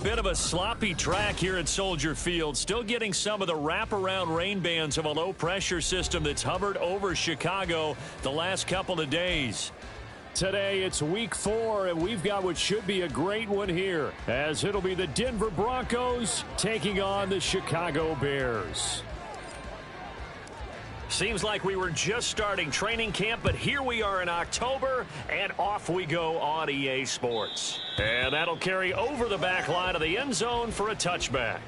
Bit of a sloppy track here at Soldier Field. Still getting some of the wraparound rain bands of a low-pressure system that's hovered over Chicago the last couple of days. Today, it's week 4, and we've got what should be a great one here, as it'll be the Denver Broncos taking on the Chicago Bears. Seems like we were just starting training camp, but here we are in October, and off we go on EA Sports. And that'll carry over the back line of the end zone for a touchback.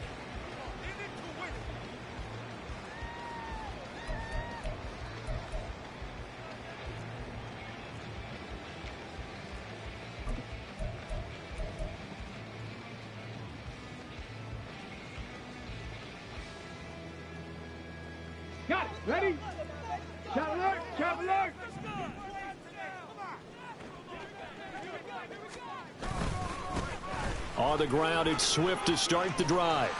Got it. Ready? Shot alert. Shot alert. On the ground, it's Swift to start the drive.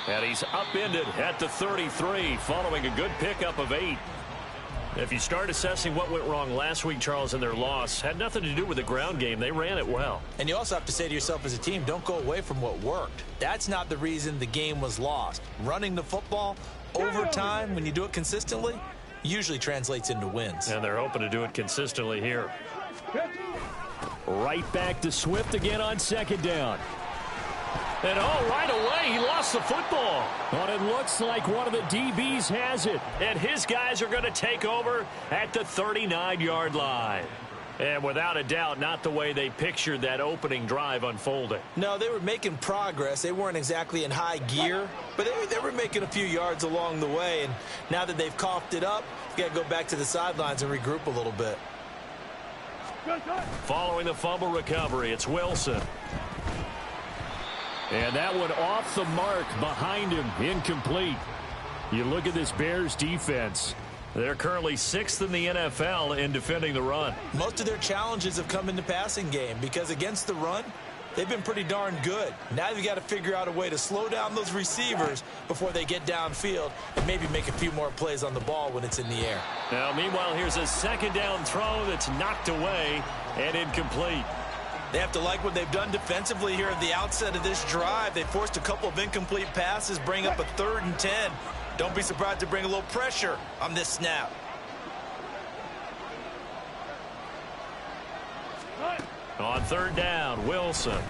And he's upended at the 33, following a good pickup of 8. If you start assessing what went wrong last week, Charles, in their loss, had nothing to do with the ground game. They ran it well. And you also have to say to yourself as a team, don't go away from what worked. That's not the reason the game was lost. Running the football over time, when you do it consistently, usually translates into wins. And they're hoping to do it consistently here. Right back to Swift again on second down. And right away, he lost the football. But it looks like one of the DBs has it. And his guys are going to take over at the 39-yard line. And without a doubt, not the way they pictured that opening drive unfolding. No, they were making progress. They weren't exactly in high gear, but they were making a few yards along the way. And now that they've coughed it up, you got to go back to the sidelines and regroup a little bit. Following the fumble recovery, it's Wilson. And that one off the mark behind him, incomplete. You look at this Bears defense. They're currently 6th in the NFL in defending the run. Most of their challenges have come in the passing game because against the run, they've been pretty darn good. Now you've got to figure out a way to slow down those receivers before they get downfield and maybe make a few more plays on the ball when it's in the air. Now, meanwhile, here's a second down throw that's knocked away and incomplete. They have to like what they've done defensively here at the outset of this drive. They forced a couple of incomplete passes, bring up a 3rd and 10. Don't be surprised to bring a little pressure on this snap. On third down, Wilson.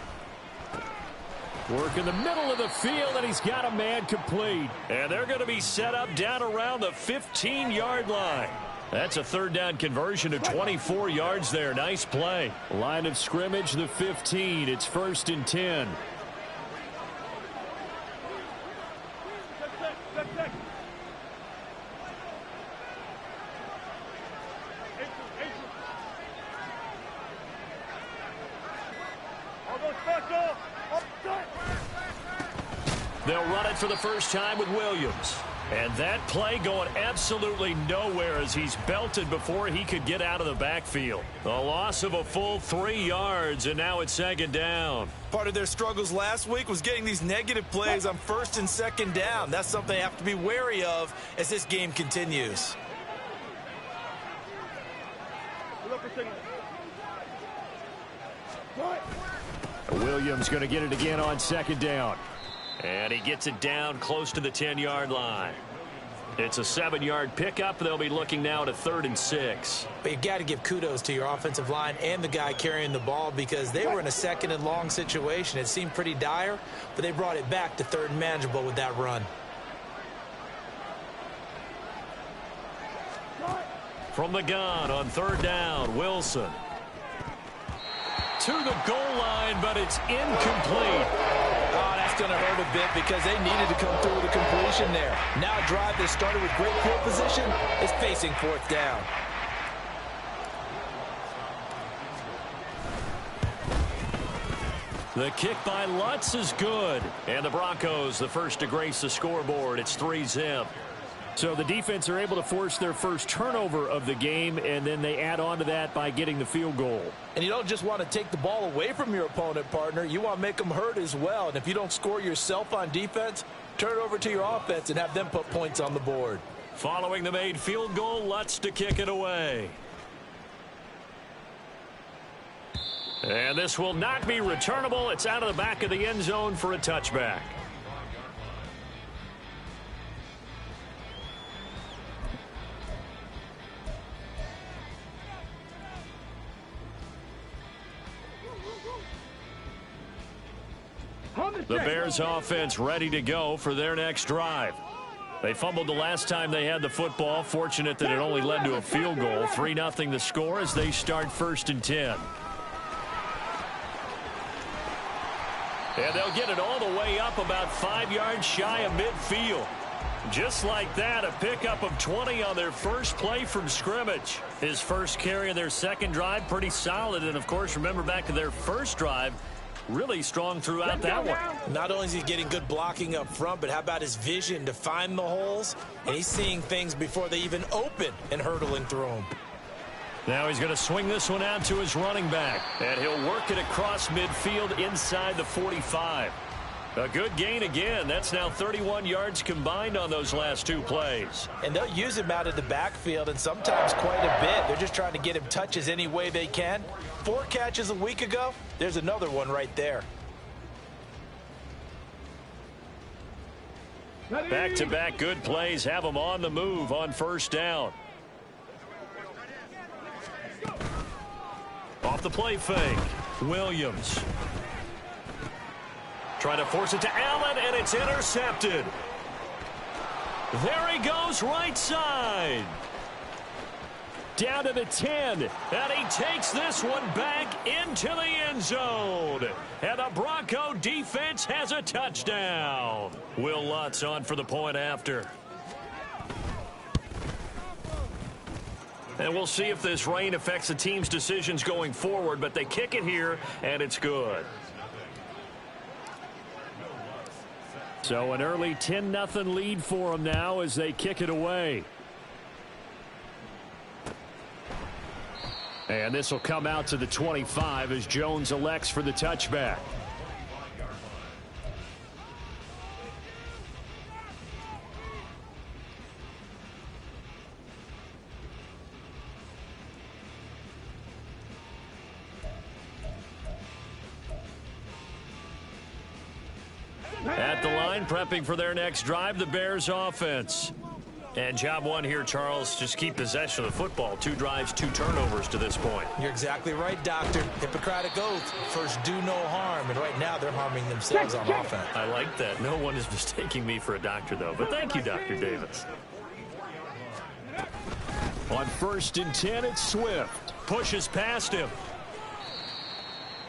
Work in the middle of the field, and he's got a man complete. And they're going to be set up down around the 15-yard line. That's a 3rd down conversion of 24 yards there. Nice play. Line of scrimmage, the 15. It's 1st and 10. They'll run it for the first time with Williams. And that play going absolutely nowhere as he's belted before he could get out of the backfield. A loss of a full 3 yards, and now it's 2nd down. Part of their struggles last week was getting these negative plays on 1st and 2nd down. That's something they have to be wary of as this game continues. Williams going to get it again on 2nd down. And he gets it down close to the 10-yard line. It's a 7-yard pickup. They'll be looking now to 3rd and 6. But you've got to give kudos to your offensive line and the guy carrying the ball because they were in a 2nd and long situation. It seemed pretty dire, but they brought it back to 3rd and manageable with that run. From the gun on 3rd down, Wilson. To the goal line, but it's incomplete. Oh, that's going to hurt a bit because they needed to come through with a completion there. Now a drive that started with great field position is facing 4th down. The kick by Lutz is good. And the Broncos, the first to grace the scoreboard. It's 3-zip. So the defense are able to force their first turnover of the game, and then they add on to that by getting the field goal. And you don't just want to take the ball away from your opponent, partner. You want to make them hurt as well. And if you don't score yourself on defense, turn it over to your offense and have them put points on the board. Following the made field goal, Lutz to kick it away. And this will not be returnable. It's out of the back of the end zone for a touchback. The Bears offense ready to go for their next drive. They fumbled the last time they had the football. Fortunate that it only led to a field goal. 3-0 the score as they start 1st and 10. And they'll get it all the way up about 5 yards shy of midfield. Just like that, a pickup of 20 on their first play from scrimmage. His first carry of their second drive, pretty solid. And, of course, remember back to their first drive, really strong throughout that one. Not only is he getting good blocking up front, but how about his vision to find the holes? And he's seeing things before they even open and hurdling through them. Now he's going to swing this one out to his running back. And he'll work it across midfield inside the 45. A good gain again. That's now 31 yards combined on those last 2 plays. And they'll use him out of the backfield, and sometimes quite a bit. They're just trying to get him touches any way they can. 4 catches a week ago. There's another one right there. Back-to-back good plays have them on the move on first down. Off the play fake, Williams. Trying to force it to Allen, and it's intercepted. There he goes, right side. Down to the 10, and he takes this one back into the end zone. And the Bronco defense has a touchdown. Will Lutz on for the point after. And we'll see if this rain affects the team's decisions going forward, but they kick it here, and it's good. So an early 10-0 lead for them now as they kick it away. And this will come out to the 25 as Jones elects for the touchback. At the line, prepping for their next drive, the Bears offense. And job one here, Charles, just keep possession of the football. 2 drives, 2 turnovers to this point. You're exactly right, Doctor. Hippocratic oath. First, do no harm. And right now, they're harming themselves on offense. I like that. No one is mistaking me for a doctor, though. But thank you, Dr. Davis. On 1st and 10, it's Swift. Pushes past him.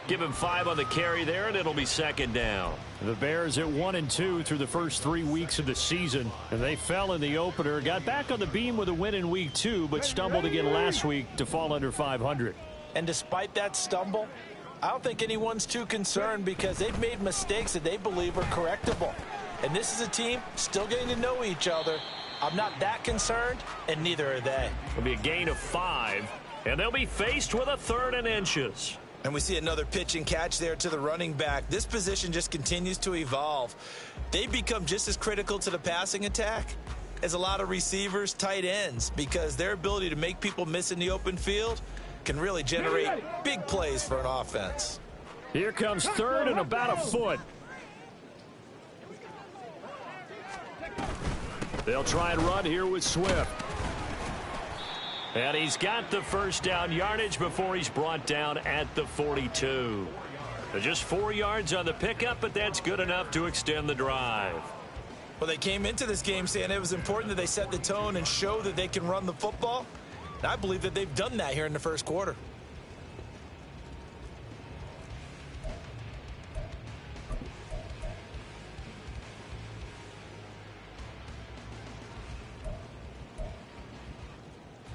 Give him 5 on the carry there, and it'll be 2nd down. The Bears at 1-2 through the first 3 weeks of the season, and they fell in the opener. Got back on the beam with a win in week 2, but stumbled again last week to fall under 500. And despite that stumble, I don't think anyone's too concerned because they've made mistakes that they believe are correctable. And this is a team still getting to know each other. I'm not that concerned, and neither are they. It'll be a gain of 5, and they'll be faced with a 3rd and inches. And we see another pitch and catch there to the running back. This position just continues to evolve. They become just as critical to the passing attack as a lot of receivers, tight ends, because their ability to make people miss in the open field can really generate big plays for an offense. Here comes 3rd and about a foot. They'll try and run here with Swift. And he's got the first down yardage before he's brought down at the 42. Just 4 yards on the pickup, but that's good enough to extend the drive. Well, they came into this game saying it was important that they set the tone and show that they can run the football. And I believe that they've done that here in the first quarter.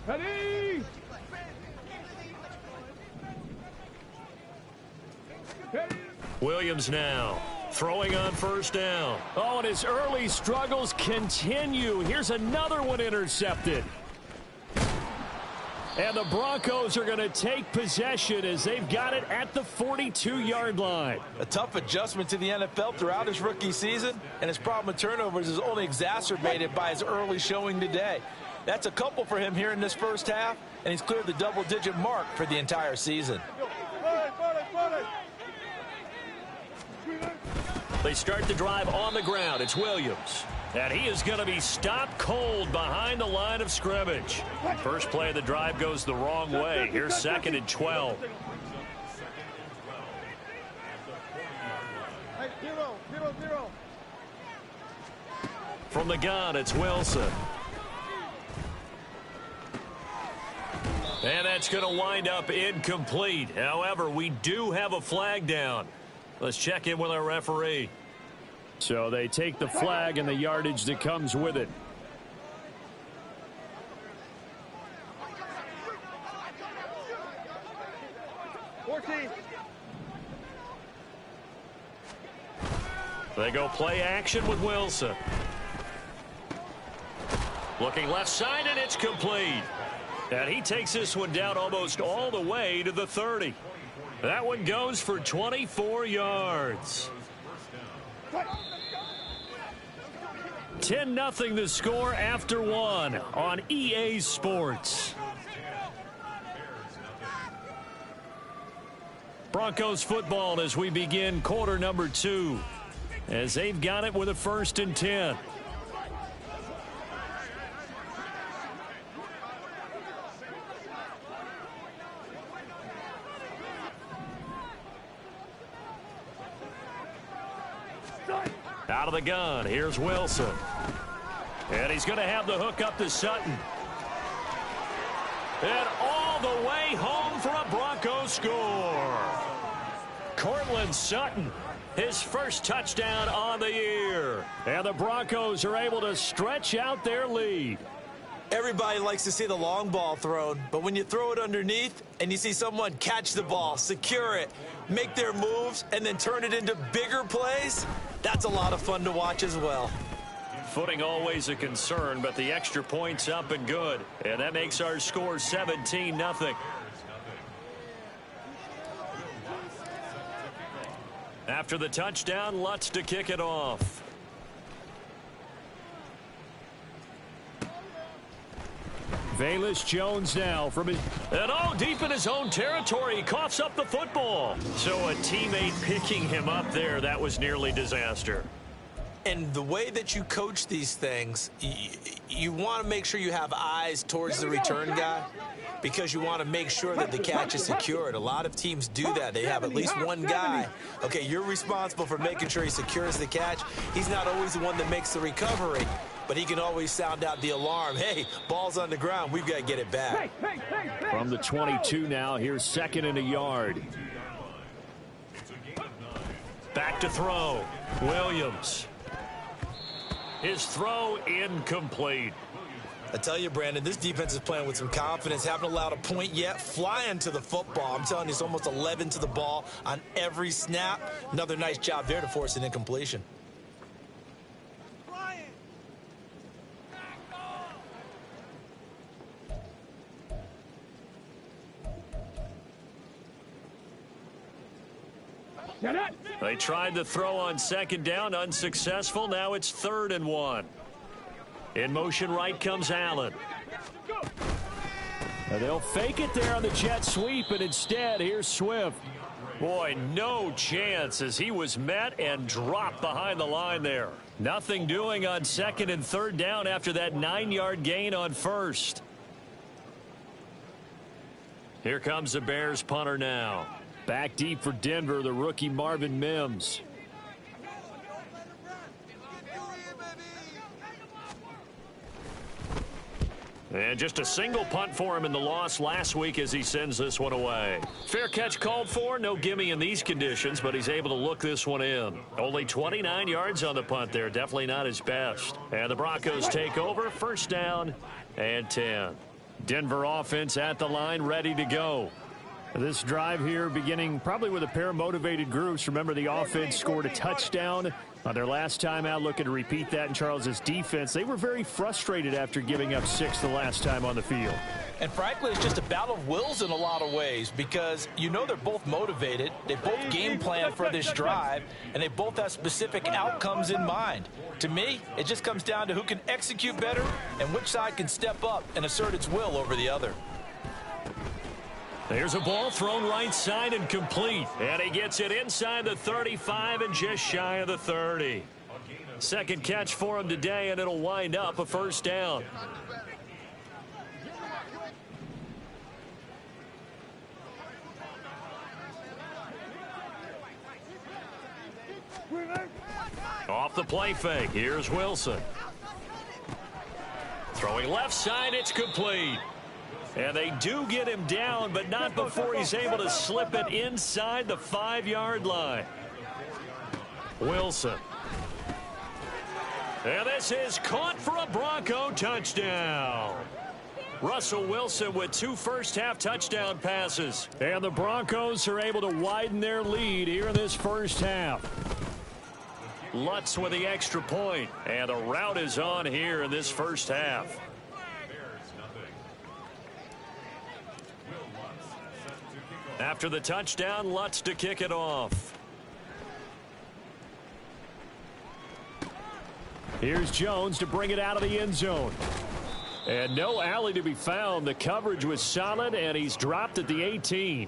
Ready? Williams now. Throwing on first down. Oh, and his early struggles continue. Here's another one intercepted. And the Broncos are going to take possession as they've got it at the 42-yard line. A tough adjustment to the NFL throughout his rookie season, and his problem with turnovers is only exacerbated by his early showing today. That's a couple for him here in this first half, and he's cleared the double-digit mark for the entire season. They start the drive on the ground. It's Williams. And he is going to be stopped cold behind the line of scrimmage. First play of the drive goes the wrong way. Here's 2nd and 12. From the gun, it's Wilson. And that's going to wind up incomplete. However, we do have a flag down. Let's check in with our referee. So they take the flag and the yardage that comes with it. They go play action with Wilson. Looking left side, and it's complete. And he takes this one down almost all the way to the 30. That one goes for 24 yards. 10-0 the score after one on EA Sports. Broncos football as we begin quarter number 2. As they've got it with a 1st and 10. Out of the gun, here's Wilson. And he's going to have the hook up to Sutton. And all the way home for a Broncos score. Cortland Sutton, his first touchdown on the year. And the Broncos are able to stretch out their lead. Everybody likes to see the long ball thrown, but when you throw it underneath and you see someone catch the ball, secure it, make their moves, and then turn it into bigger plays, that's a lot of fun to watch as well. Footing always a concern, but the extra point's up and good. And that makes our score 17-0. After the touchdown, Lutz to kick it off. Velus Jones now from his... And deep in his own territory, he coughs up the football. So a teammate picking him up there, that was nearly disaster. And the way that you coach these things, you want to make sure you have eyes towards the return guy because you want to make sure that the catch is secured. A lot of teams do that. They have at least one guy. Okay, you're responsible for making sure he secures the catch. He's not always the one that makes the recovery, but he can always sound out the alarm. Hey, ball's on the ground. We've got to get it back. From the 22 now, here's 2nd and a yard. Back to throw. Williams. His throw incomplete. I tell you, Brandon, this defense is playing with some confidence. Haven't allowed a point yet. Flying to the football. I'm telling you, it's almost 11 to the ball on every snap. Another nice job there to force an incompletion. They tried the throw on 2nd down, unsuccessful. Now it's 3rd and 1. In motion right comes Allen. They'll fake it there on the jet sweep, and instead here's Swift. Boy, no chance as he was met and dropped behind the line there. Nothing doing on 2nd and 3rd down after that 9-yard gain on 1st. Here comes the Bears punter now. Back deep for Denver, the rookie Marvin Mims. And just a single punt for him in the loss last week as he sends this one away. Fair catch called for, no gimme in these conditions, but he's able to look this one in. Only 29 yards on the punt there, definitely not his best. And the Broncos take over, 1st down and 10. Denver offense at the line, ready to go. This drive here beginning probably with a pair of motivated groups. Remember, the offense scored a touchdown on their last time out, looking to repeat that in Charles's defense. They were very frustrated after giving up 6 the last time on the field. And frankly, it's just a battle of wills in a lot of ways because you know they're both motivated. They both game plan for this drive, and they both have specific outcomes in mind. To me, it just comes down to who can execute better and which side can step up and assert its will over the other. There's a ball thrown right side and complete. And he gets it inside the 35 and just shy of the 30. Second catch for him today, and it'll wind up a first down. Off the play fake, here's Wilson. Throwing left side, it's complete. And they do get him down, but not before he's able to slip it inside the 5-yard line. Wilson. And this is caught for a Bronco touchdown. Russell Wilson with 2 first-half touchdown passes. And the Broncos are able to widen their lead here in this first half. Lutz with the extra point, and the route is on here in this first half. After the touchdown, Lutz to kick it off. Here's Jones to bring it out of the end zone. And no alley to be found. The coverage was solid, and he's dropped at the 18.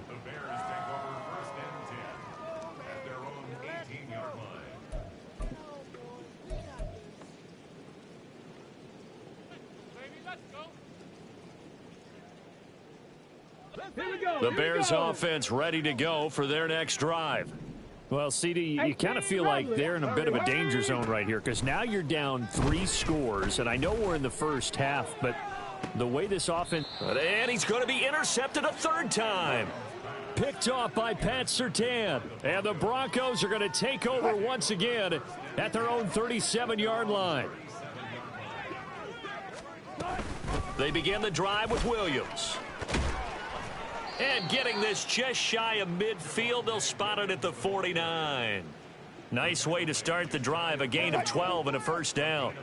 The Bears offense ready to go for their next drive. Well, CD, you kind of feel like they're in a bit of a danger zone right here because now you're down 3 scores, and I know we're in the first half, but the way this offense... And he's going to be intercepted a 3rd time. Picked off by Pat Surtain. And the Broncos are going to take over once again at their own 37-yard line. They begin the drive with Williams. And getting this just shy of midfield, they'll spot it at the 49. Nice way to start the drive, a gain of 12 and a first down.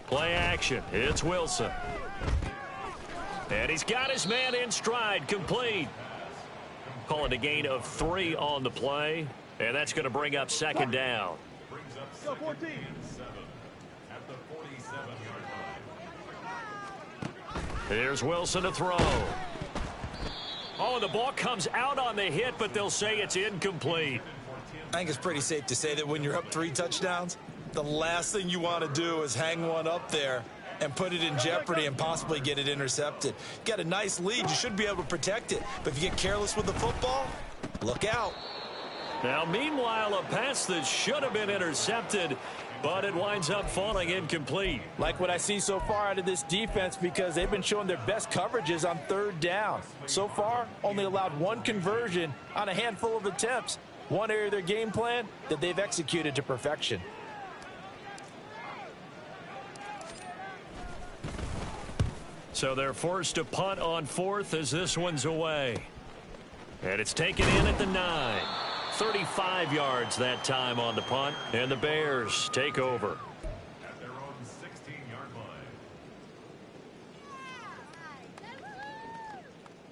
Play action, it's Wilson. And he's got his man in stride, complete. Call it a gain of 3 on the play, and that's going to bring up 2nd down. Go 14. At the 47-yard line. Here's Wilson to throw. Oh, the ball comes out on the hit, but they'll say it's incomplete. I think it's pretty safe to say that when you're up 3 touchdowns, the last thing you want to do is hang one up there and put it in jeopardy and possibly get it intercepted. You got a nice lead. You should be able to protect it. But if you get careless with the football, look out. Now, meanwhile, a pass that should have been intercepted, but it winds up falling incomplete. Like what I see so far out of this defense because they've been showing their best coverages on 3rd down. So far, only allowed 1 conversion on a handful of attempts. One area of their game plan that they've executed to perfection. So they're forced to punt on 4th as this one's away. And it's taken in at the 9. 35 yards that time on the punt, and the Bears take over. At their own 16-yard line.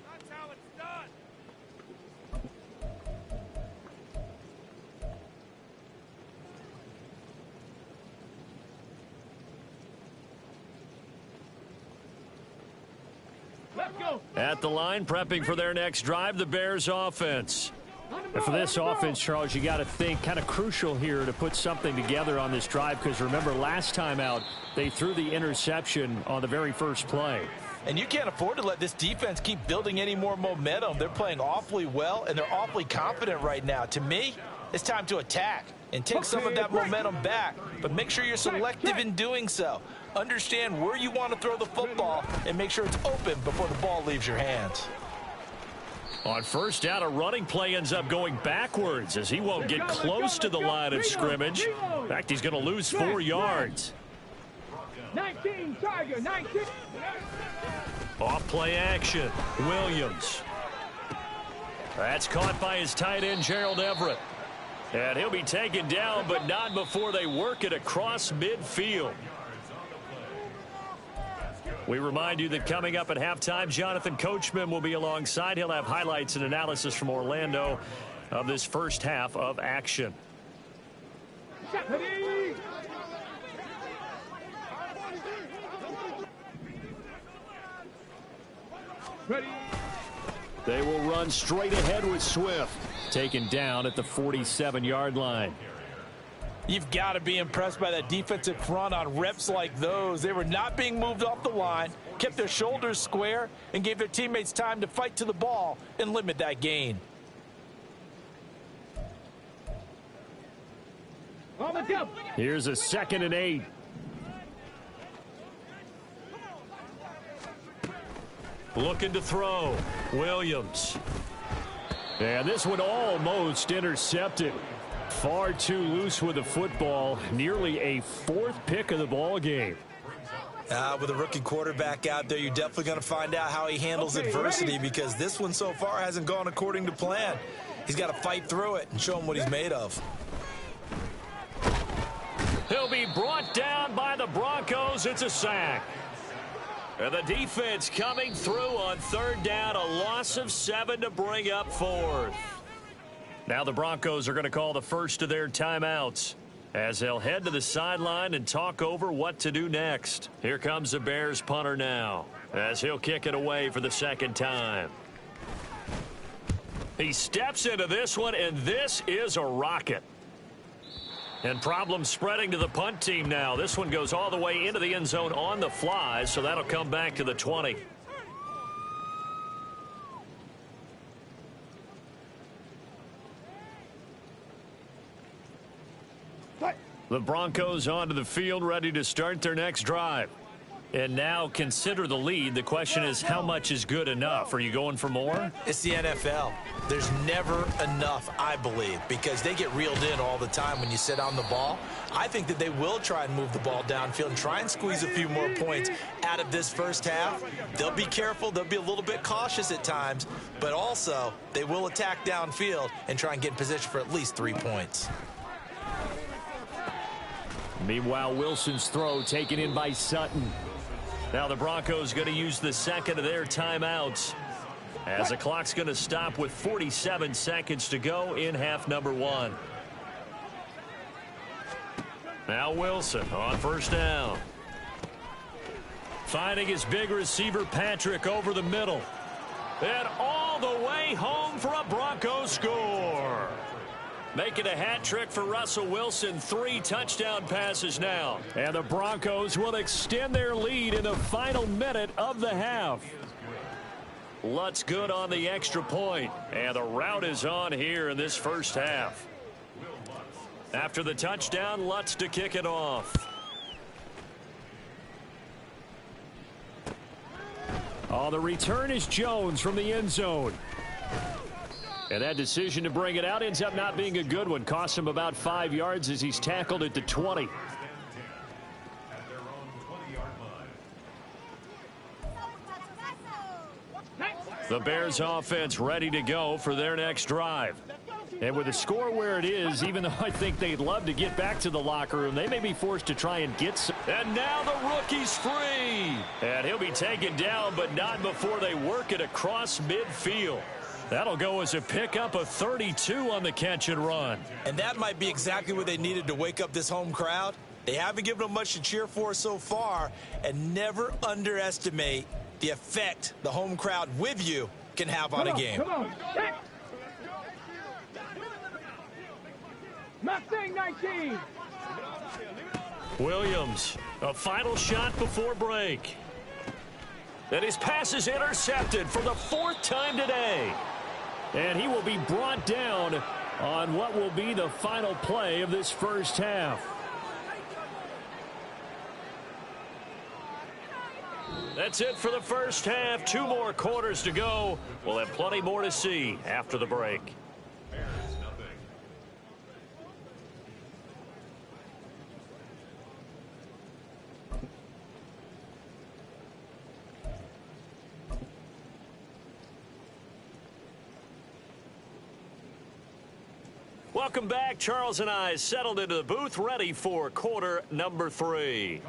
That's how it's done. Let's go. At the line, prepping for their next drive, the Bears offense. And for this offense, Charles, you got to think kind of crucial here to put something together on this drive because remember last time out they threw the interception on the very first play. And you can't afford to let this defense keep building any more momentum. They're playing awfully well, and they're awfully confident right now. To me, it's time to attack and take some of that momentum back, but make sure you're selective in doing so. Understand where you want to throw the football and make sure it's open before the ball leaves your hands. On first down, a running play ends up going backwards as he won't get close to the line of scrimmage. In fact, he's going to lose 4 yards. 19, Tiger, 19. Off play action. Williams. That's caught by his tight end, Gerald Everett. And he'll be taken down, but not before they work it across midfield. We remind you that coming up at halftime, Jonathan Coachman will be alongside. He'll have highlights and analysis from Orlando of this first half of action. Ready. Ready. They will run straight ahead with Swift, taken down at the 47-yard line. You've got to be impressed by that defensive front on reps like those. They were not being moved off the line, kept their shoulders square, and gave their teammates time to fight to the ball and limit that gain. Here's a 2nd and 8. Looking to throw. Williams. And this one almost intercepted. Far too loose with the football. Nearly a 4th pick of the ball game. With a rookie quarterback out there, you're definitely going to find out how he handles adversity, because this one so far hasn't gone according to plan. He's got to fight through it and show him what he's made of. He'll be brought down by the Broncos. It's a sack. And the defense coming through on 3rd down. A loss of 7 to bring up 4th. Now the Broncos are going to call the first of their timeouts as they'll head to the sideline and talk over what to do next. Here comes the Bears punter now as he'll kick it away for the 2nd time. He steps into this one, and this is a rocket. And problems spreading to the punt team now. This one goes all the way into the end zone on the fly, so that'll come back to the 20. The Broncos onto the field, ready to start their next drive. And now consider the lead. The question is, how much is good enough? Are you going for more? It's the NFL. There's never enough, I believe, because they get reeled in all the time when you sit on the ball. I think that they will try and move the ball downfield and try and squeeze a few more points out of this first half. They'll be careful. They'll be a little bit cautious at times, but also they will attack downfield and try and get in position for at least 3 points. Meanwhile, Wilson's throw taken in by Sutton. Now the Broncos going to use the 2nd of their timeouts as the clock's going to stop with 47 seconds to go in half number 1. Now Wilson on first down. Finding his big receiver Patrick over the middle. And all the way home for a Broncos score. Making a hat trick for Russell Wilson. 3 touchdown passes now. And the Broncos will extend their lead in the final minute of the half. Lutz good on the extra point. And the route is on here in this first half. After the touchdown, Lutz to kick it off. Oh, the return is Jones from the end zone. And that decision to bring it out ends up not being a good one. Costs him about 5 yards as he's tackled at the 20. The Bears offense ready to go for their next drive. And with the score where it is, even though I think they'd love to get back to the locker room, they may be forced to try and get some. And now the rookie's free. And he'll be taken down, but not before they work it across midfield. That'll go as a pickup of 32 on the catch and run. And that might be exactly what they needed to wake up this home crowd. They haven't given them much to cheer for so far, and never underestimate the effect the home crowd with you can have on a game. Come on. Mustang 19. Williams, a final shot before break. And his pass is intercepted for the 4th time today. And he will be brought down on what will be the final play of this first half. That's it for the first half. 2 more quarters to go. We'll have plenty more to see after the break. Bears, nothing. Welcome back. Charles and I settled into the booth, ready for quarter number 3.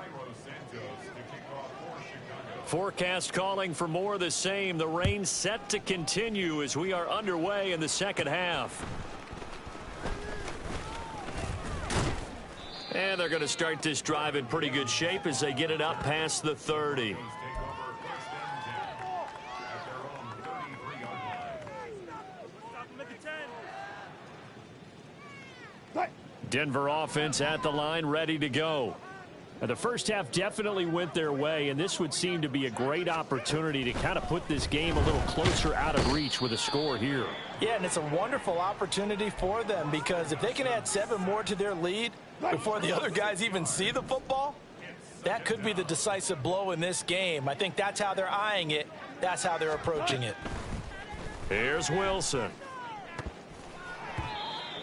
Forecast calling for more of the same. The rain set to continue as we are underway in the second half. And they're going to start this drive in pretty good shape as they get it up past the 30. Denver offense at the line, ready to go. Now, the first half definitely went their way, and this would seem to be a great opportunity to kind of put this game a little closer out of reach with a score here. Yeah, and it's a wonderful opportunity for them because if they can add 7 more to their lead before the other guys even see the football, that could be the decisive blow in this game. I think that's how they're eyeing it. That's how they're approaching it. Here's Wilson.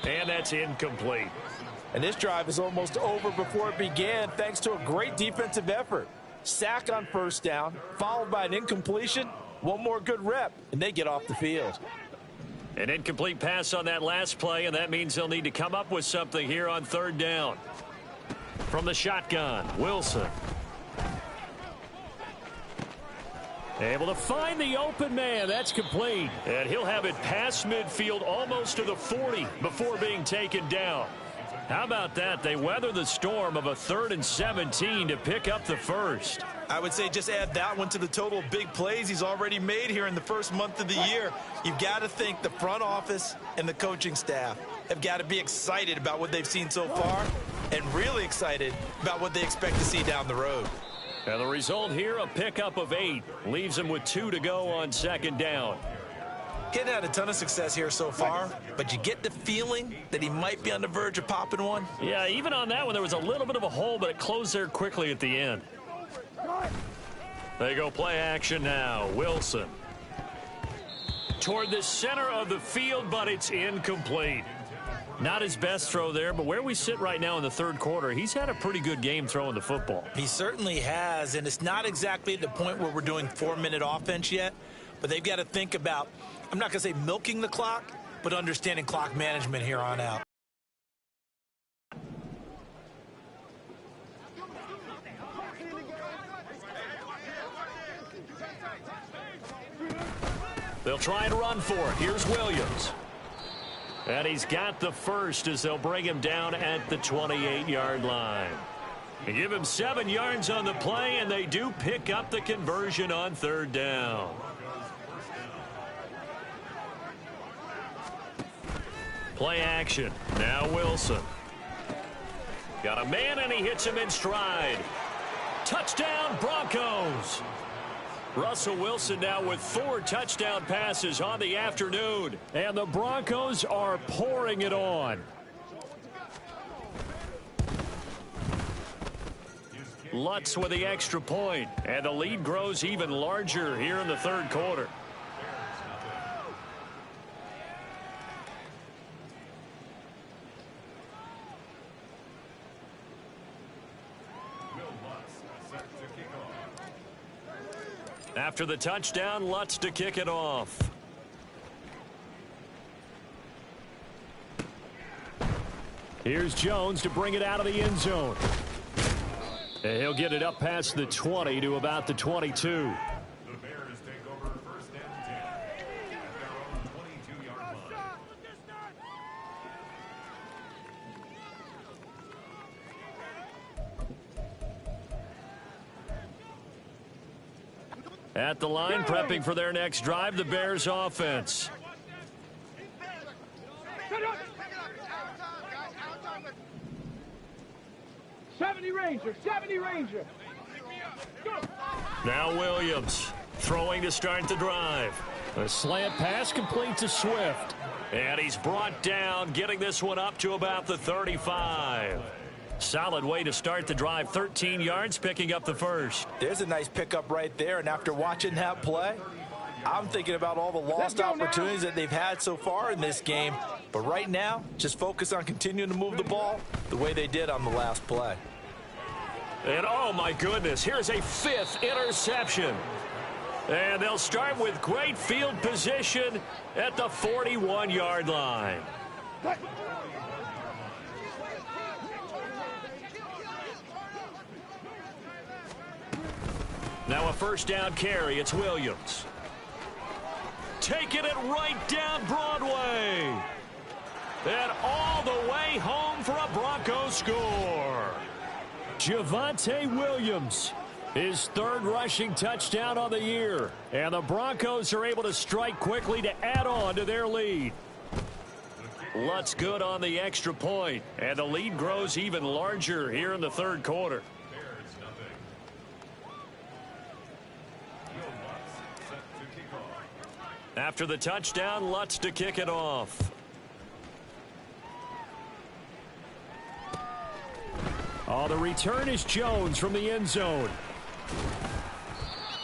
And that's incomplete. And this drive is almost over before it began thanks to a great defensive effort. Sack on first down, followed by an incompletion, 1 more good rep, and they get off the field. An incomplete pass on that last play, and that means they'll need to come up with something here on 3rd down. From the shotgun, Wilson. Able to find the open man. That's complete. And he'll have it past midfield almost to the 40 before being taken down. How about that? They weather the storm of a 3rd and 17 to pick up the first. I would say just add that one to the total of big plays he's already made here in the first month of the year. You've got to think the front office and the coaching staff have got to be excited about what they've seen so far and really excited about what they expect to see down the road. And the result here, a pickup of 8. Leaves them with 2 to go on 2nd down. Getting had a ton of success here so far, but you get the feeling that he might be on the verge of popping one. Yeah, even on that one, there was a little bit of a hole, but it closed there quickly at the end. They go play action now. Wilson. Toward the center of the field, but it's incomplete. Not his best throw there, but where we sit right now in the 3rd quarter, he's had a pretty good game throwing the football. He certainly has, and it's not exactly at the point where we're doing 4-minute offense yet, but they've got to think about, I'm not going to say milking the clock, but understanding clock management here on out. They'll try and run for it. Here's Williams. And he's got the first as they'll bring him down at the 28-yard line. They give him 7 yards on the play, and they do pick up the conversion on 3rd down. Play action. Now Wilson. Got a man, and he hits him in stride. Touchdown, Broncos. Russell Wilson now with 4 touchdown passes on the afternoon. And the Broncos are pouring it on. Lutz with the extra point. And the lead grows even larger here in the 3rd quarter. After the touchdown, Lutz to kick it off. Here's Jones to bring it out of the end zone. And he'll get it up past the 20 to about the 22. The Bears take over 1st and 10 at their own 22-yard line. At the line, prepping for their next drive, the Bears offense. 70 Ranger, 70 Ranger. Now Williams throwing to start the drive. A slant pass complete to Swift. And he's brought down, getting this one up to about the 35. Solid way to start the drive. 13 yards, picking up the first. There's a nice pickup right there, and after watching that play, I'm thinking about all the lost opportunities that they've had so far in this game. But right now, just focus on continuing to move the ball the way they did on the last play. And oh my goodness, here's a 5th interception. And they'll start with great field position at the 41-yard line. Now a first down carry. It's Williams. Taking it right down Broadway. And all the way home for a Broncos score. Javonte Williams, his 3rd rushing touchdown on the year. And the Broncos are able to strike quickly to add on to their lead. Lutz good on the extra point. And the lead grows even larger here in the 3rd quarter. After the touchdown, Lutz to kick it off. Oh, the return is Jones from the end zone.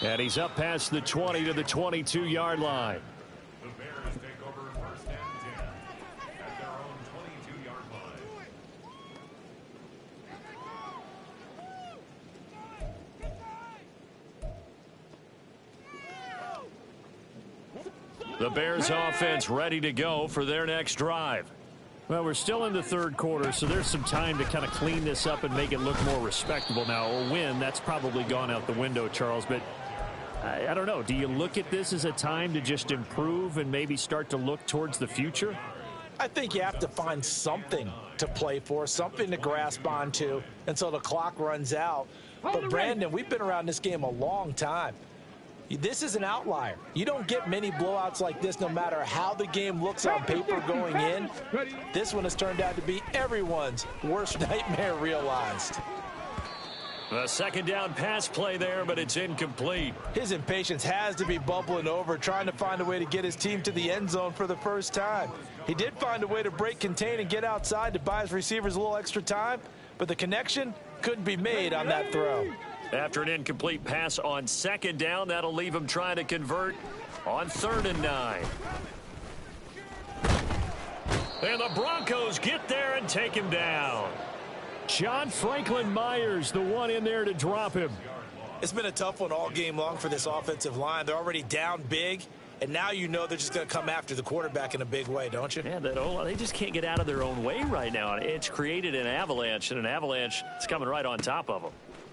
And he's up past the 20 to the 22-yard line. The Bears take over first and 10 at their own 22-yard line. The Bears offense ready to go for their next drive. Well, we're still in the 3rd quarter, so there's some time to kind of clean this up and make it look more respectable. Now, a win, that's probably gone out the window, Charles, but I don't know. Do you look at this as a time to just improve and maybe start to look towards the future? I think you have to find something to play for, something to grasp onto until the clock runs out. But, Brandon, we've been around this game a long time. This is an outlier. You don't get many blowouts like this no matter how the game looks on paper going in. This one has turned out to be everyone's worst nightmare realized. A second down pass play there, but it's incomplete. His impatience has to be bubbling over, trying to find a way to get his team to the end zone for the first time. He did find a way to break contain and get outside to buy his receivers a little extra time, but the connection couldn't be made on that throw. After an incomplete pass on second down, that'll leave him trying to convert on 3rd and 9. And the Broncos get there and take him down. John Franklin Myers, the one in there to drop him. It's been a tough one all game long for this offensive line. They're already down big, and now you know they're just going to come after the quarterback in a big way, don't you? Yeah, they just can't get out of their own way right now. It's created an avalanche, and an avalanche is coming right on top of them.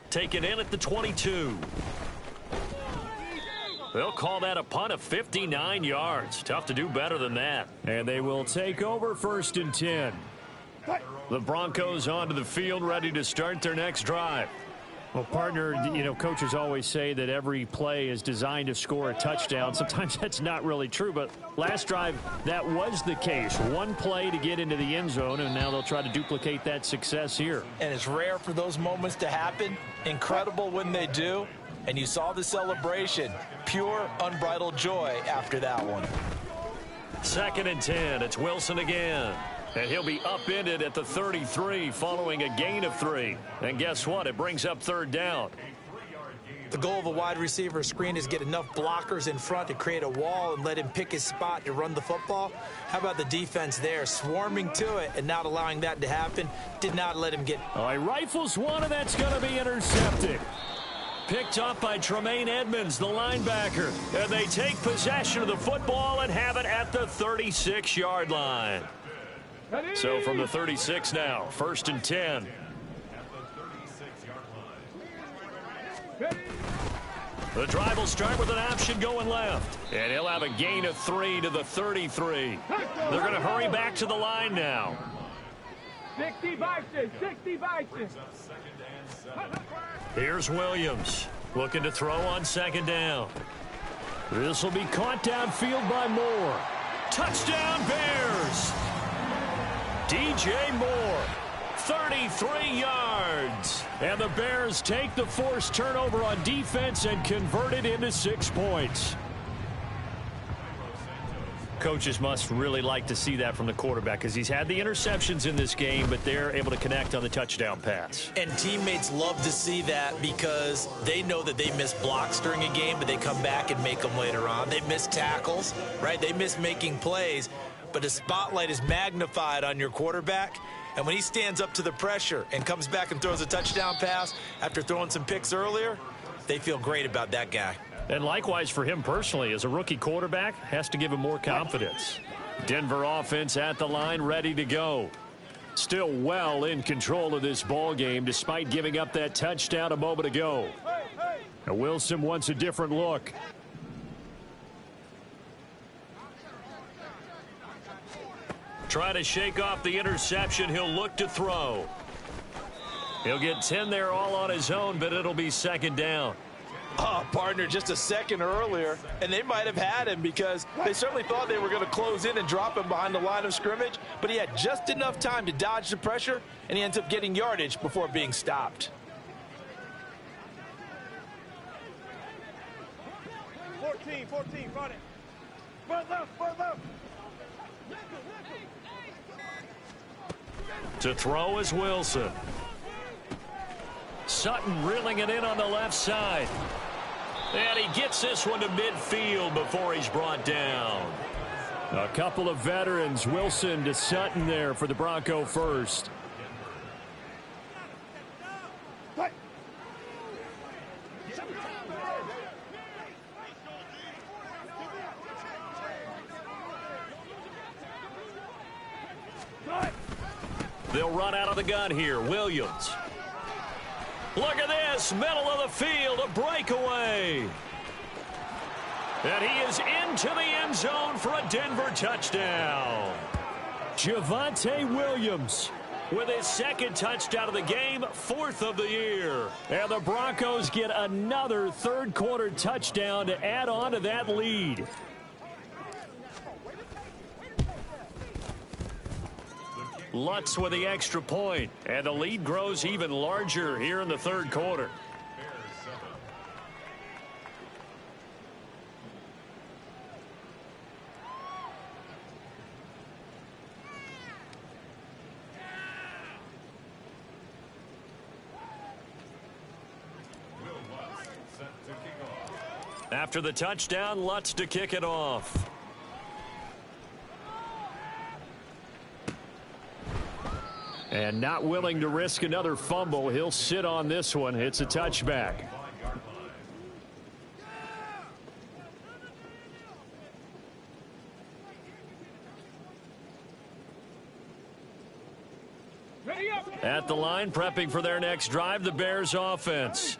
Taken in at the 22. They'll call that a punt of 59 yards. Tough to do better than that. And they will take over 1st and 10. The Broncos onto the field, ready to start their next drive. Well, partner, you know, coaches always say that every play is designed to score a touchdown. Sometimes that's not really true, but last drive, that was the case. One play to get into the end zone, and now they'll try to duplicate that success here. And it's rare for those moments to happen. Incredible when they do. And you saw the celebration. Pure, unbridled joy after that one. 2nd and 10. It's Wilson again. And he'll be upended at the 33 following a gain of 3. And guess what? It brings up 3rd down. The goal of a wide receiver screen is get enough blockers in front to create a wall and let him pick his spot to run the football. How about the defense there? Swarming to it and not allowing that to happen. Did not let him get. Oh, he rifles one, and that's going to be intercepted. Picked up by Tremaine Edmonds, the linebacker. And they take possession of the football and have it at the 36-yard line. So from the 36 now, 1st and 10. The drive will start with an option going left. And he'll have a gain of 3 to the 33. They're going to hurry back to the line now. 60 boxes, 60 boxes. Here's Williams looking to throw on 2nd down. This will be caught downfield by Moore. Touchdown Bears! DJ Moore, 33 yards. And the Bears take the forced turnover on defense and convert it into 6 points. coaches must really like to see that from the quarterback because he's had the interceptions in this game, but they're able to connect on the touchdown pass. And teammates love to see that because they know that they miss blocks during a game, but they come back and make them later on. They miss tackles, right? They miss making plays, but the spotlight is magnified on your quarterback. And when he stands up to the pressure and comes back and throws a touchdown pass after throwing some picks earlier, they feel great about that guy. And likewise for him personally, as a rookie quarterback, has to give him more confidence. Denver offense at the line, ready to go. Still well in control of this ball game despite giving up that touchdown a moment ago. Now Wilson wants a different look. Try to shake off the interception. He'll look to throw. He'll get 10 there all on his own, but it'll be second down. Oh, partner, just a second earlier, and they might have had him because they certainly thought they were going to close in and drop him behind the line of scrimmage, but he had just enough time to dodge the pressure, and he ends up getting yardage before being stopped. 14, run it. Front left. To throw is Wilson. Sutton reeling it in on the left side. And he gets this one to midfield before he's brought down. A couple of veterans, Wilson to Sutton there for the Bronco first. They'll run out of the gun here. Williams. Look at this, middle of the field, a breakaway. And he is into the end zone for a Denver touchdown. Javonte Williams with his second touchdown of the game, fourth of the year. And the Broncos get another third quarter touchdown to add on to that lead. Lutz with the extra point, and the lead grows even larger here in the third quarter. After the touchdown, Lutz to kick it off. And not willing to risk another fumble. He'll sit on this one. It's a touchback. At the line, prepping for their next drive, the Bears offense.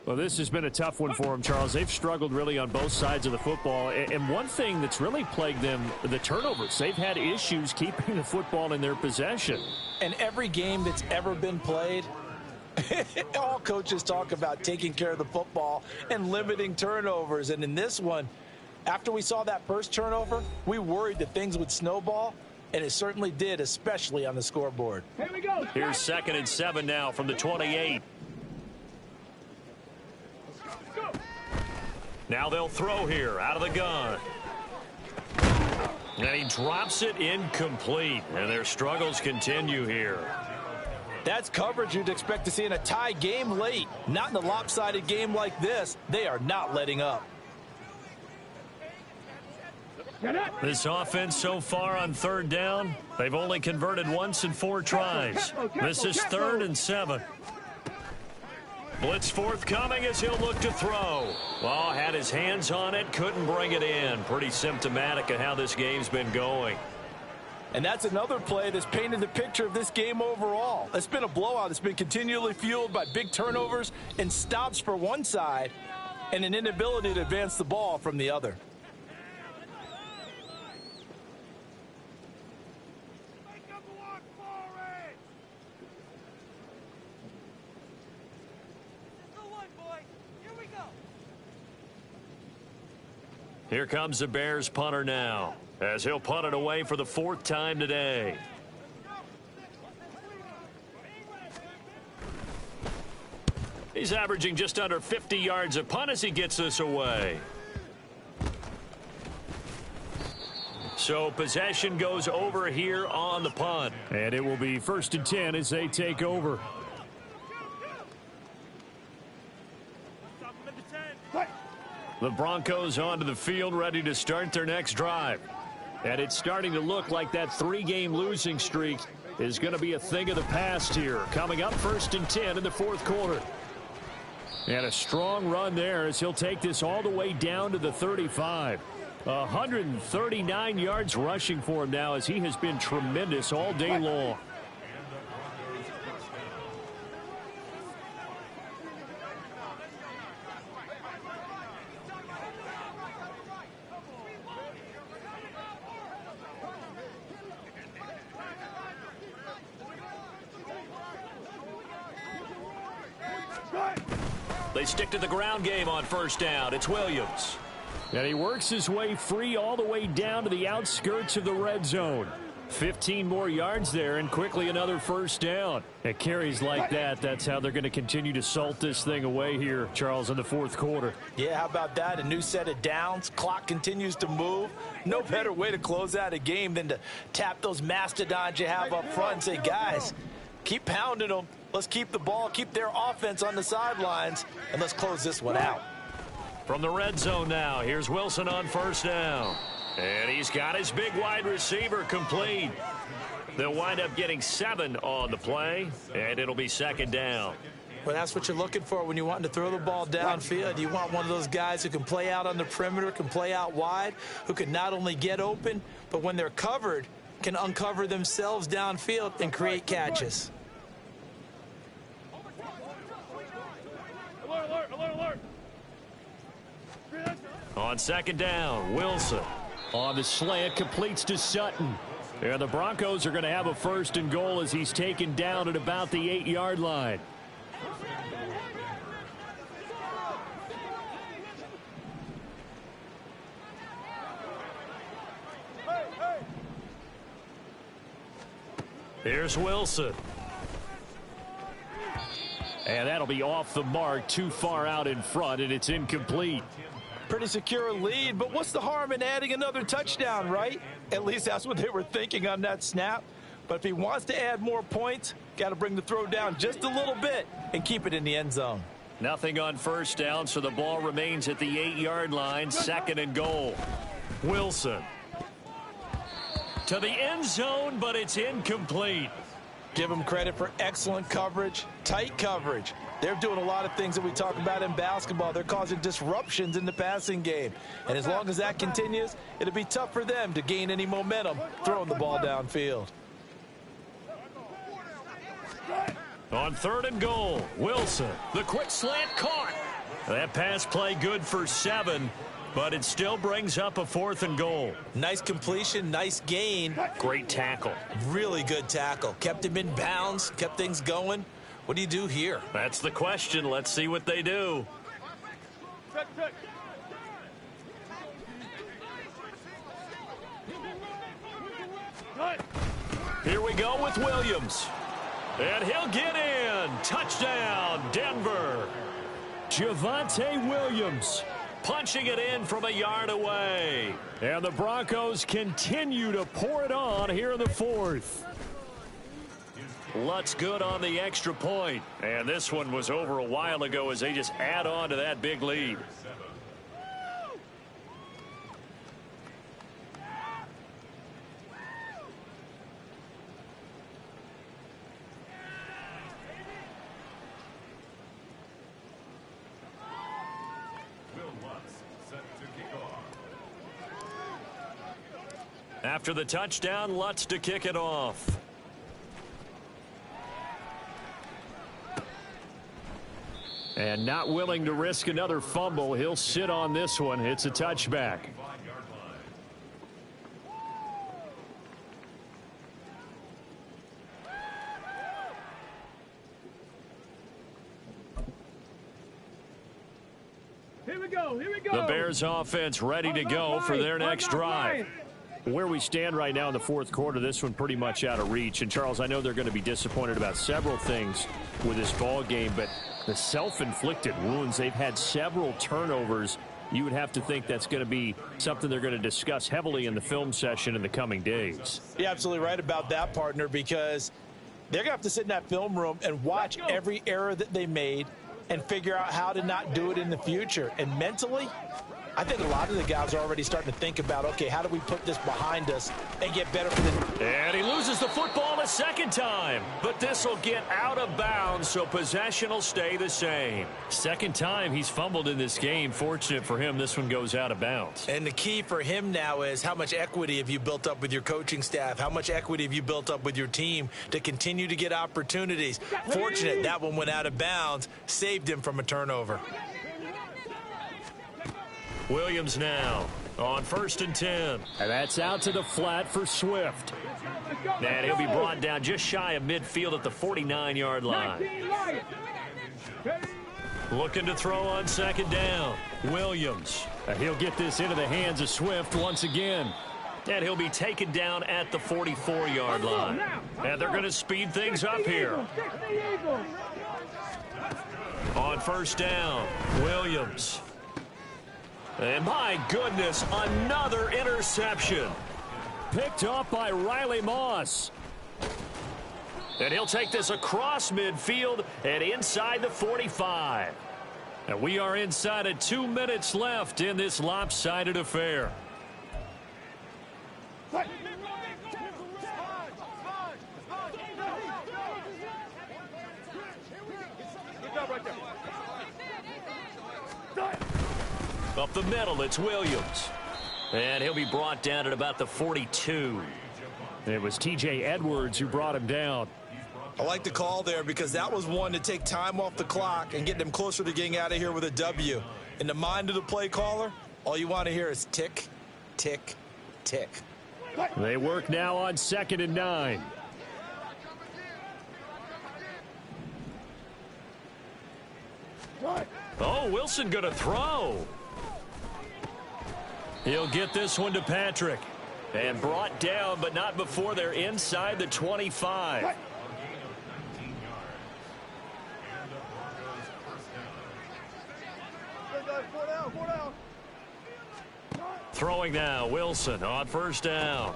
Well, this has been a tough one for them, Charles. They've struggled really on both sides of the football. And one thing that's really plagued them, the turnovers. They've had issues keeping the football in their possession. And every game that's ever been played, all coaches talk about taking care of the football and limiting turnovers. And in this one, after we saw that first turnover, we worried that things would snowball. And it certainly did, especially on the scoreboard. Here we go. Here's 2nd and 7 now from the 28. Now they'll throw here out of the gun. And he drops it incomplete. And their struggles continue here. That's coverage you'd expect to see in a tie game late. Not in a lopsided game like this. They are not letting up. This offense so far on 3rd down, they've only converted once in 4 tries. This is 3rd and 7. Blitz forthcoming as he'll look to throw. Well, had his hands on it, couldn't bring it in. Pretty symptomatic of how this game's been going. And that's another play that's painted the picture of this game overall. It's been a blowout. It's been continually fueled by big turnovers and stops for one side and an inability to advance the ball from the other. Here comes the Bears punter now, as he'll punt it away for the 4th time today. He's averaging just under 50 yards a punt as he gets this away. So possession goes over here on the punt. And it will be 1st and 10 as they take over. The Broncos onto the field, ready to start their next drive. And it's starting to look like that 3-game losing streak is going to be a thing of the past here. Coming up 1st and 10 in the 4th quarter. And a strong run there as he'll take this all the way down to the 35. 139 yards rushing for him now as he has been tremendous all day long. They stick to the ground game on 1st down. It's Williams. And he works his way free all the way down to the outskirts of the red zone. 15 more yards there and quickly another 1st down. At carries like that, that's how they're going to continue to salt this thing away here, Charles, in the 4th quarter. Yeah, how about that? A new set of downs. Clock continues to move. No better way to close out a game than to tap those mastodons you have up front and say, guys, keep pounding them. Let's keep the ball, keep their offense on the sidelines, and let's close this one out. From the red zone now, here's Wilson on 1st down. And he's got his big wide receiver complete. They'll wind up getting 7 on the play, and it'll be 2nd down. Well, that's what you're looking for when you want to throw the ball downfield. You want one of those guys who can play out on the perimeter, can play out wide, who can not only get open, but when they're covered, can uncover themselves downfield and create catches. On 2nd down, Wilson on the slant completes to Sutton. And the Broncos are going to have a 1st and goal as he's taken down at about the 8-yard line. Here's Wilson. And that'll be off the mark, too far out in front, and it's incomplete. Pretty secure lead, but what's the harm in adding another touchdown, right? At least that's what they were thinking on that snap. But if he wants to add more points, got to bring the throw down just a little bit and keep it in the end zone. Nothing on 1st down, so the ball remains at the 8-yard line, 2nd and goal. Wilson to the end zone, but it's incomplete. Give them credit for excellent coverage, tight coverage. They're doing a lot of things that we talk about in basketball. They're causing disruptions in the passing game. And as long as that continues, it'll be tough for them to gain any momentum throwing the ball downfield. On 3rd and goal, Wilson, the quick slant caught. That pass play good for 7, but it still brings up a 4th and goal. Nice completion, nice gain. Great tackle. Really good tackle. Kept him in bounds, kept things going. What do you do here? That's the question. Let's see what they do. Here we go with Williams. And he'll get in. Touchdown, Denver. Javonte Williams punching it in from a yard away. And the Broncos continue to pour it on here in the 4th. Lutz good on the extra point. And this one was over a while ago as they just add on to that big lead. After the touchdown, Lutz to kick it off. And not willing to risk another fumble. He'll sit on this one. It's a touchback. Here we go. The Bears offense ready to go for their next drive. Where we stand right now in the 4th quarter, this one pretty much out of reach. And, Charles, I know they're going to be disappointed about several things with this ball game, but the self-inflicted wounds, they've had several turnovers you would have to think that's going to be something they're going to discuss heavily in the film session in the coming days. You're absolutely right about that, partner, because they're going to have to sit in that film room and watch every error that they made and figure out how to not do it in the future. And mentally, I think a lot of the guys are already starting to think about, okay, how do we put this behind us and get better for the... And he loses the football a second time. But this will get out of bounds, so possession will stay the same. Second time he's fumbled in this game. Fortunate for him, this one goes out of bounds. And the key for him now is how much equity have you built up with your coaching staff? How much equity have you built up with your team to continue to get opportunities? Fortunate that one went out of bounds, saved him from a turnover. Williams now on 1st and 10. And that's out to the flat for Swift. And he'll be brought down just shy of midfield at the 49-yard line. Looking to throw on 2nd down. Williams. And he'll get this into the hands of Swift once again. And he'll be taken down at the 44-yard line. And they're going to speed things up here. On 1st down, Williams. And my goodness, another interception. Picked up by Riley Moss. And he'll take this across midfield and inside the 45. And we are inside of 2 minutes left in this lopsided affair. Up the middle, it's Williams. And he'll be brought down at about the 42. It was T.J. Edwards who brought him down. I like the call there because that was one to take time off the clock and get them closer to getting out of here with a W. In the mind of the play caller, all you want to hear is tick, tick, tick. They work now on 2nd and 9. Oh, Wilson going to throw. He'll get this one to Patrick. And brought down, but not before they're inside the 25. Throwing now, Wilson on 1st down.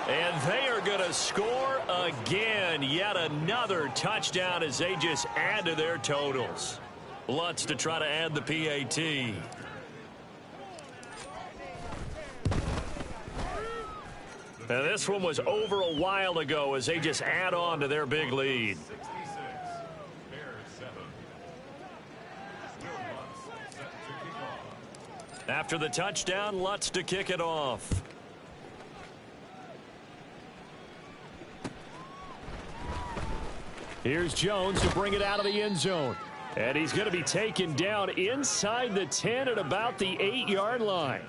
And they are going to score again. Yet another touchdown as they just add to their totals. Lutz to try to add the PAT. And this one was over a while ago as they just add on to their big lead. After the touchdown, Lutz to kick it off. Here's Jones to bring it out of the end zone. And he's going to be taken down inside the 10 at about the 8-yard line.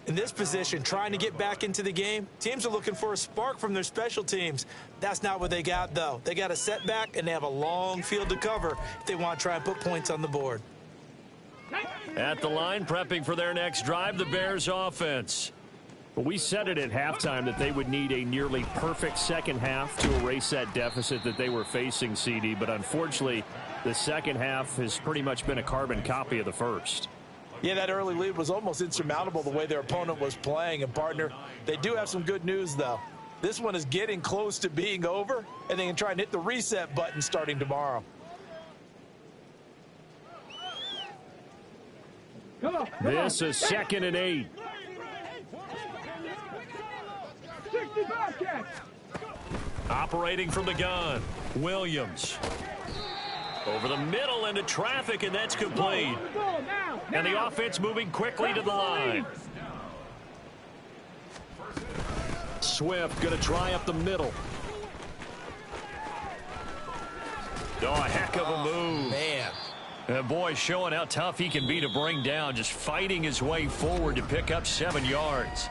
In this position, trying to get back into the game, teams are looking for a spark from their special teams. That's not what they got, though. They got a setback, and they have a long field to cover if they want to try and put points on the board. At the line, prepping for their next drive, the Bears offense. But we said it at halftime that they would need a nearly perfect second half to erase that deficit that they were facing, CD. But unfortunately, the second half has pretty much been a carbon copy of the first. Yeah, that early lead was almost insurmountable the way their opponent was playing. And, partner, they do have some good news, though. This one is getting close to being over, and they can try and hit the reset button starting tomorrow. This is 2nd and 8. Operating from the gun, Williams. Over the middle into traffic, and that's complete. And the offense moving quickly to the line. Swift going to try up the middle. Oh, a heck of a move. Man. And boy, showing how tough he can be to bring down, just fighting his way forward to pick up 7 yards.